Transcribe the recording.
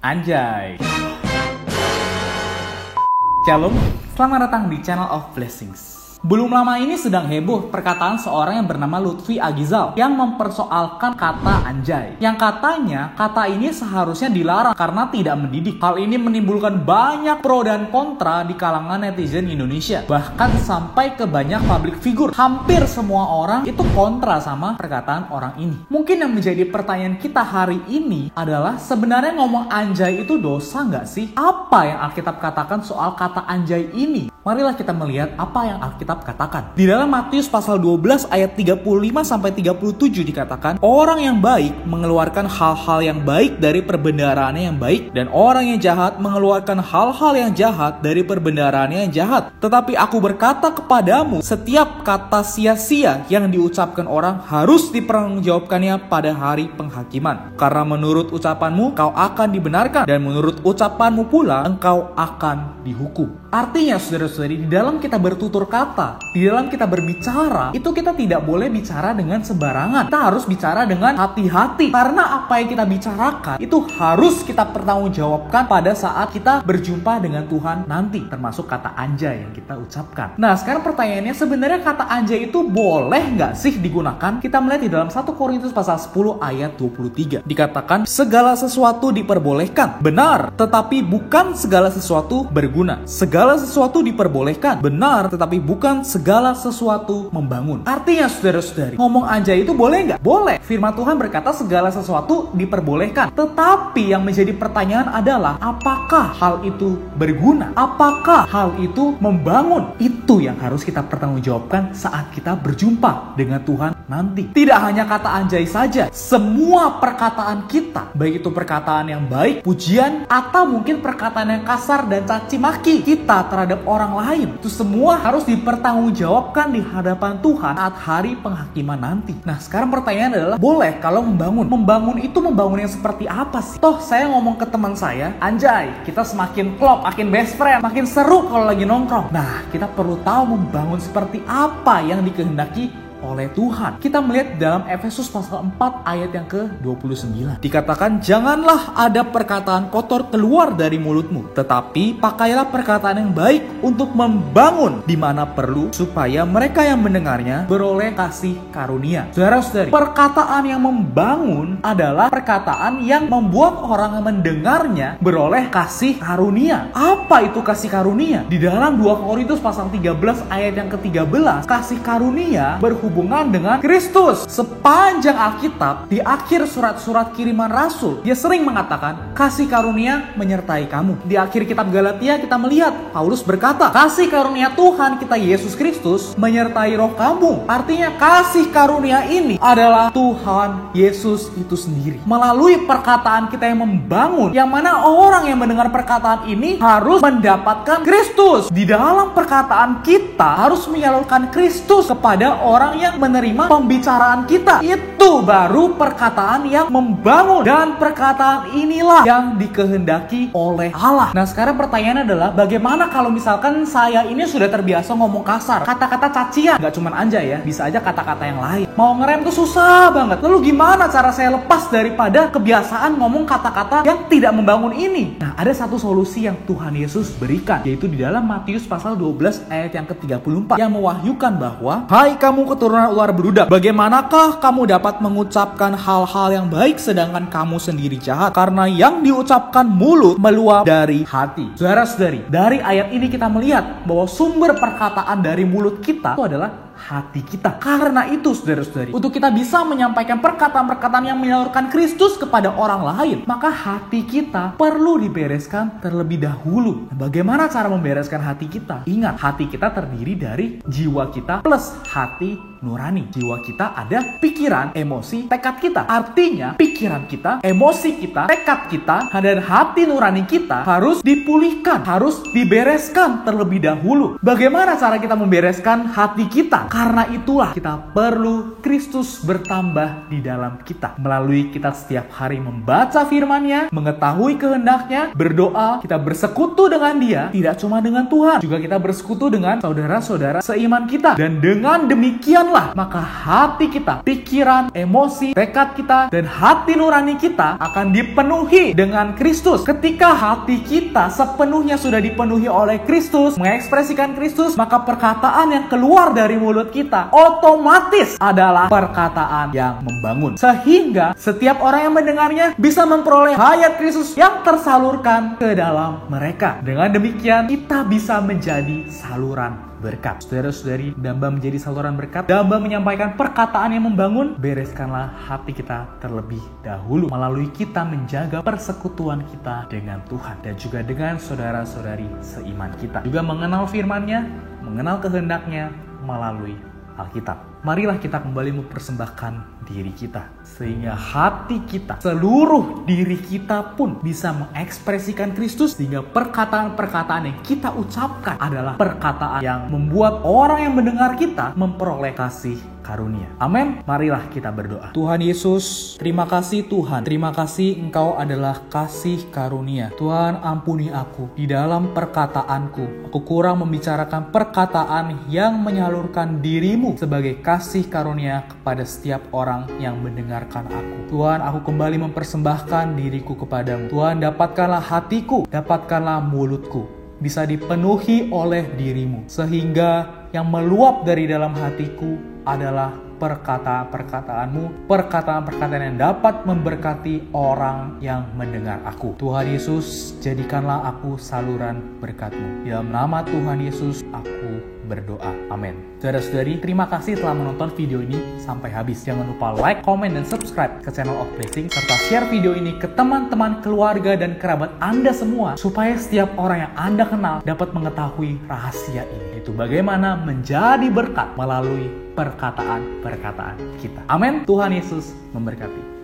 Anjay. Shalom, selamat datang di Channel of Blessings. Belum lama ini sedang heboh perkataan seorang yang bernama Lutfi Agizal yang mempersoalkan kata anjay. Yang katanya kata ini seharusnya dilarang karena tidak mendidik. Hal ini menimbulkan banyak pro dan kontra di kalangan netizen Indonesia. Bahkan sampai ke banyak public figure. Hampir semua orang itu kontra sama perkataan orang ini. Mungkin yang menjadi pertanyaan kita hari ini adalah sebenarnya ngomong anjay itu dosa nggak sih? Apa yang Alkitab katakan soal kata anjay ini? Marilah kita melihat apa yang Alkitab katakan. Di dalam Matius pasal 12 ayat 35-37 dikatakan, orang yang baik mengeluarkan hal-hal yang baik dari perbendaharaannya yang baik, dan orang yang jahat mengeluarkan hal-hal yang jahat dari perbendaharaannya yang jahat. Tetapi aku berkata kepadamu, setiap kata sia-sia yang diucapkan orang harus dipertanggungjawabkannya pada hari penghakiman. Karena menurut ucapanmu kau akan dibenarkan, dan menurut ucapanmu pula engkau akan dihukum. Artinya saudara-saudari, di dalam kita bertutur kata, di dalam kita berbicara, itu kita tidak boleh bicara dengan sembarangan. Kita harus bicara dengan hati-hati. Karena apa yang kita bicarakan, itu harus kita pertanggungjawabkan pada saat kita berjumpa dengan Tuhan nanti. Termasuk kata anjay yang kita ucapkan. Nah, sekarang pertanyaannya, sebenarnya kata anjay itu boleh nggak sih digunakan? Kita melihat di dalam 1 Korintus pasal 10 ayat 23. Dikatakan, segala sesuatu diperbolehkan. Benar, tetapi bukan segala sesuatu berguna. Segala sesuatu diperbolehkan. Benar, tetapi bukan segala sesuatu membangun. Artinya saudara-saudari, ngomong anjay itu boleh nggak? Boleh. Firman Tuhan berkata segala sesuatu diperbolehkan. Tetapi yang menjadi pertanyaan adalah, apakah hal itu berguna? Apakah hal itu membangun? Itu yang harus kita pertanggungjawabkan saat kita berjumpa dengan Tuhan nanti. Tidak hanya kata anjay saja, semua perkataan kita, baik itu perkataan yang baik, pujian, atau mungkin perkataan yang kasar dan caci maki kita terhadap orang lain, itu semua harus dipertanggungjawabkan di hadapan Tuhan saat hari penghakiman nanti. Nah, sekarang pertanyaan adalah, boleh kalau membangun? Membangun itu membangun yang seperti apa sih? Toh saya ngomong ke teman saya, anjay, kita semakin klop, makin best friend, makin seru kalau lagi nongkrong. Nah, kita perlu tahu membangun seperti apa yang dikehendaki oleh Tuhan. Kita melihat dalam Efesus pasal 4 ayat yang ke-29. Dikatakan, janganlah ada perkataan kotor keluar dari mulutmu, tetapi pakailah perkataan yang baik untuk membangun di mana perlu, supaya mereka yang mendengarnya beroleh kasih karunia. Saudara-saudari, perkataan yang membangun adalah perkataan yang membuat orang yang mendengarnya beroleh kasih karunia. Apa itu kasih karunia? Di dalam 2 Korintus pasal 13 ayat yang ke-13, kasih karunia berhubungan dengan Kristus. Sepanjang Alkitab, di akhir surat-surat kiriman Rasul, dia sering mengatakan kasih karunia menyertai kamu. Di akhir kitab Galatia kita melihat Paulus berkata, kasih karunia Tuhan kita Yesus Kristus menyertai roh kamu. Artinya kasih karunia ini adalah Tuhan Yesus itu sendiri. Melalui perkataan kita yang membangun, yang mana orang yang mendengar perkataan ini harus mendapatkan Kristus. Di dalam perkataan kita harus menyalurkan Kristus kepada orang yang menerima pembicaraan kita. Itu baru perkataan yang membangun, dan perkataan inilah yang dikehendaki oleh Allah. Nah, sekarang pertanyaannya adalah, bagaimana kalau misalkan saya ini sudah terbiasa ngomong kasar, kata-kata cacian, nggak cuma anjay ya, bisa aja kata-kata yang lain. Mau ngerem tuh susah banget. Lalu gimana cara saya lepas daripada kebiasaan ngomong kata-kata yang tidak membangun ini? Nah, ada satu solusi yang Tuhan Yesus berikan, yaitu di dalam Matius pasal 12 ayat yang ke-34, yang mewahyukan bahwa, hai kamu keturunan ular beludak, bagaimanakah kamu dapat mengucapkan hal-hal yang baik sedangkan kamu sendiri jahat? Karena yang diucapkan mulut meluap dari hati. Saudara-saudari, dari ayat ini kita melihat bahwa sumber perkataan dari mulut kita itu adalah hati kita. Karena itu saudara-saudari, untuk kita bisa menyampaikan perkataan-perkataan yang menyalurkan Kristus kepada orang lain, maka hati kita perlu dibereskan terlebih dahulu. Bagaimana cara membereskan hati kita? Ingat, hati kita terdiri dari jiwa kita plus hati nurani. Jiwa kita ada pikiran, emosi, tekad kita. Artinya pikiran kita, emosi kita, tekad kita, dan hati nurani kita harus dipulihkan, harus dibereskan terlebih dahulu. Bagaimana cara kita membereskan hati kita? kita. Karena itulah kita perlu Kristus bertambah di dalam kita. Melalui kita setiap hari membaca firman-Nya, mengetahui kehendak-Nya, berdoa, kita bersekutu dengan Dia, tidak cuma dengan Tuhan, juga kita bersekutu dengan saudara-saudara seiman kita. Dan dengan demikianlah, maka hati kita, pikiran, emosi, tekad kita, dan hati nurani kita akan dipenuhi dengan Kristus. Ketika hati kita sepenuhnya sudah dipenuhi oleh Kristus, mengekspresikan Kristus, maka perkataan yang keluar dari mulut kita otomatis adalah perkataan yang membangun. Sehingga setiap orang yang mendengarnya bisa memperoleh hayat Kristus yang tersalurkan ke dalam mereka. Dengan demikian, kita bisa menjadi saluran berkat. Saudara-saudari, damba menjadi saluran berkat, damba menyampaikan perkataan yang membangun. Bereskanlah hati kita terlebih dahulu melalui kita menjaga persekutuan kita dengan Tuhan dan juga dengan saudara-saudari seiman kita. Juga mengenal firman-Nya, mengenal kehendak-Nya melalui Alkitab. Marilah kita kembali mempersembahkan diri kita, sehingga hati kita, seluruh diri kita pun bisa mengekspresikan Kristus, sehingga perkataan-perkataan yang kita ucapkan adalah perkataan yang membuat orang yang mendengar kita memperoleh kasih karunia. Amin. Marilah kita berdoa. Tuhan Yesus, terima kasih Tuhan. Terima kasih Engkau adalah kasih karunia. Tuhan, ampuni aku di dalam perkataanku. Aku kurang membicarakan perkataan yang menyalurkan diri-Mu sebagai kasih karunia kepada setiap orang yang mendengarkan aku. Tuhan, aku kembali mempersembahkan diriku kepadamu. Tuhan, dapatkanlah hatiku, dapatkanlah mulutku, bisa dipenuhi oleh diri-Mu, sehingga yang meluap dari dalam hatiku adalah perkataan-perkataan-Mu, perkataan-perkataan yang dapat memberkati orang yang mendengar aku. Tuhan Yesus, jadikanlah aku saluran berkat-Mu. Dalam nama Tuhan Yesus, aku berdoa. Amin. Saudara-saudari, terima kasih telah menonton video ini sampai habis. Jangan lupa like, comment, dan subscribe ke channel of Blessing, serta share video ini ke teman-teman, keluarga, dan kerabat Anda semua, supaya setiap orang yang Anda kenal dapat mengetahui rahasia ini. Itu bagaimana menjadi berkat melalui perkataan-perkataan kita. Amin. Tuhan Yesus memberkati.